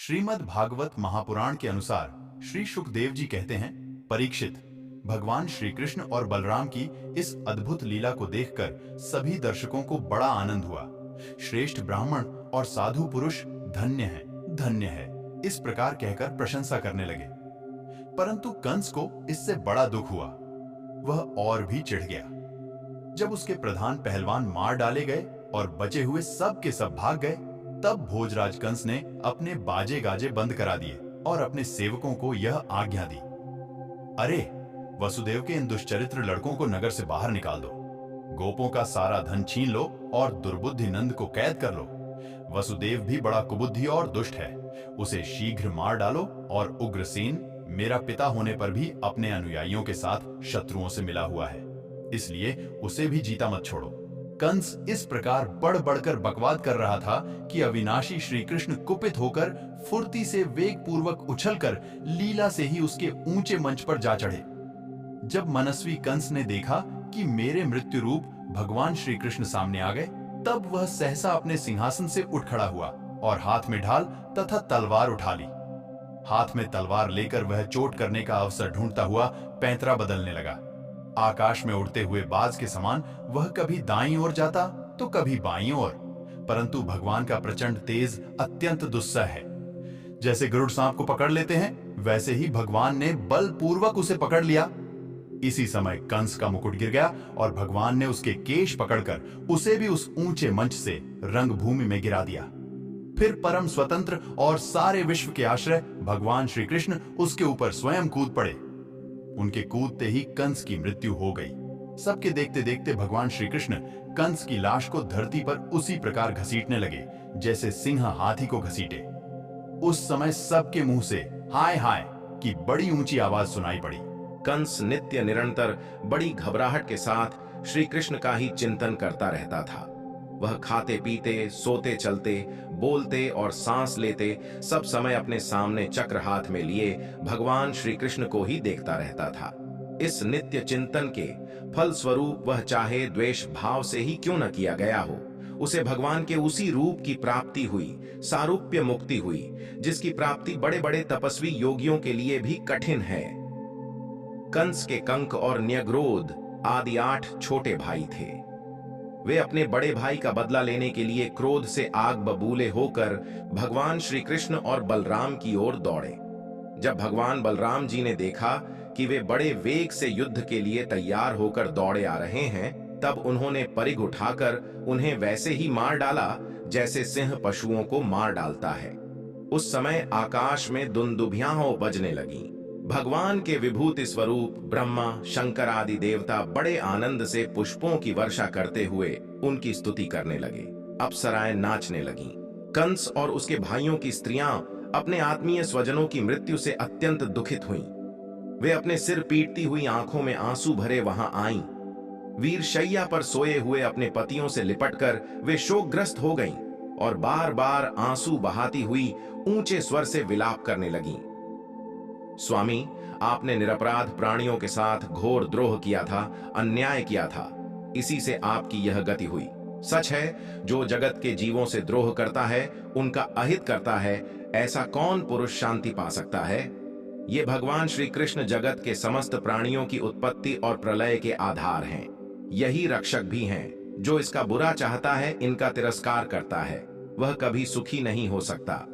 श्रीमद् भागवत महापुराण के अनुसार श्री शुकदेव जी कहते हैं, परीक्षित, भगवान श्री कृष्ण और बलराम की इस अद्भुत लीला को देखकर सभी दर्शकों को बड़ा आनंद हुआ। श्रेष्ठ ब्राह्मण और साधु पुरुष धन्य है, इस प्रकार कहकर प्रशंसा करने लगे। परंतु कंस को इससे बड़ा दुख हुआ। वह और भी चिढ़ गया। जब उसके प्रधान पहलवान मार डाले गए और बचे हुए सब के सब भाग गए, तब भोजराज कंस ने अपने बाजे गाजे बंद करा दिए और अपने सेवकों को यह आज्ञा दी, अरे वसुदेव के इन दुष्चरित्र लड़कों को नगर से बाहर निकाल दो, गोपों का सारा धन छीन लो और दुर्बुद्धि नंद को कैद कर लो। वसुदेव भी बड़ा कुबुद्धि और दुष्ट है, उसे शीघ्र मार डालो और उग्रसेन मेरा पिता होने पर भी अपने अनुयायियों के साथ शत्रुओं से मिला हुआ है, इसलिए उसे भी जीता मत छोड़ो। कंस इस प्रकार बढ़ बढ़कर बकवाद कर रहा था कि अविनाशी श्री कृष्ण कुपित होकर फुर्ती से वेग पूर्वक उछलकर लीला से ही उसके ऊंचे मंच पर जा चढ़े। जब मनस्वी कंस ने देखा कि मेरे मृत्यु रूप भगवान श्री कृष्ण सामने आ गए, तब वह सहसा अपने सिंहासन से उठ खड़ा हुआ और हाथ में ढाल तथा तलवार उठा ली। हाथ में तलवार लेकर वह चोट करने का अवसर ढूंढता हुआ पैंतरा बदलने लगा। आकाश में उड़ते हुए बाज के समान वह कभी दाईं ओर जाता तो कभी बाईं ओर, परंतु भगवान का प्रचंड तेज अत्यंत दुस्सह है। जैसे गरुड़ सांप को पकड़ लेते हैं, वैसे ही भगवान ने बलपूर्वक उसे पकड़ लिया। इसी समय कंस का मुकुट गिर गया और भगवान ने उसके केश पकड़कर उसे भी उस ऊंचे मंच से रंगभूमि में गिरा दिया। फिर परम स्वतंत्र और सारे विश्व के आश्रय भगवान श्री कृष्ण उसके ऊपर स्वयं कूद पड़े। उनके कूदते ही कंस की मृत्यु हो गई। सबके देखते देखते भगवान श्री कृष्ण कंस की लाश को धरती पर उसी प्रकार घसीटने लगे जैसे सिंह हाथी को घसीटे। उस समय सबके मुंह से हाय हाय की बड़ी ऊंची आवाज सुनाई पड़ी। कंस नित्य निरंतर बड़ी घबराहट के साथ श्री कृष्ण का ही चिंतन करता रहता था। वह खाते पीते, सोते चलते, बोलते और सांस लेते सब समय अपने सामने चक्र हाथ में लिए भगवान श्री कृष्ण को ही देखता रहता था। इस नित्य चिंतन के फल स्वरूप वह चाहे द्वेष भाव से ही क्यों न किया गया हो, उसे भगवान के उसी रूप की प्राप्ति हुई, सारूप्य मुक्ति हुई, जिसकी प्राप्ति बड़े बड़े तपस्वी योगियों के लिए भी कठिन है। कंस के कंक और न्यग्रोध आदि 8 छोटे भाई थे। वे अपने बड़े भाई का बदला लेने के लिए क्रोध से आग बबूले होकर भगवान श्री कृष्ण और बलराम की ओर दौड़े। जब भगवान बलराम जी ने देखा कि वे बड़े वेग से युद्ध के लिए तैयार होकर दौड़े आ रहे हैं, तब उन्होंने परिघ उठाकर उन्हें वैसे ही मार डाला जैसे सिंह पशुओं को मार डालता है। उस समय आकाश में दुंदुभियां बजने लगीं। भगवान के विभूति स्वरूप ब्रह्मा, शंकर आदि देवता बड़े आनंद से पुष्पों की वर्षा करते हुए उनकी स्तुति करने लगे। अप्सराएं नाचने लगीं। कंस और उसके भाइयों की स्त्रियां अपने आत्मीय स्वजनों की मृत्यु से अत्यंत दुखित हुईं। वे अपने सिर पीटती हुई आंखों में आंसू भरे वहां आईं। वीर शैया पर सोए हुए अपने पतियों से लिपटकर वे शोकग्रस्त हो गईं और बार बार आंसू बहाती हुई ऊंचे स्वर से विलाप करने लगीं। स्वामी, आपने निरपराध प्राणियों के साथ घोर द्रोह किया था, अन्याय किया था, इसी से आपकी यह गति हुई। सच है, जो जगत के जीवों से द्रोह करता है, उनका अहित करता है, ऐसा कौन पुरुष शांति पा सकता है? ये भगवान श्री कृष्ण जगत के समस्त प्राणियों की उत्पत्ति और प्रलय के आधार हैं। यही रक्षक भी हैं। जो इसका बुरा चाहता है, इनका तिरस्कार करता है, वह कभी सुखी नहीं हो सकता।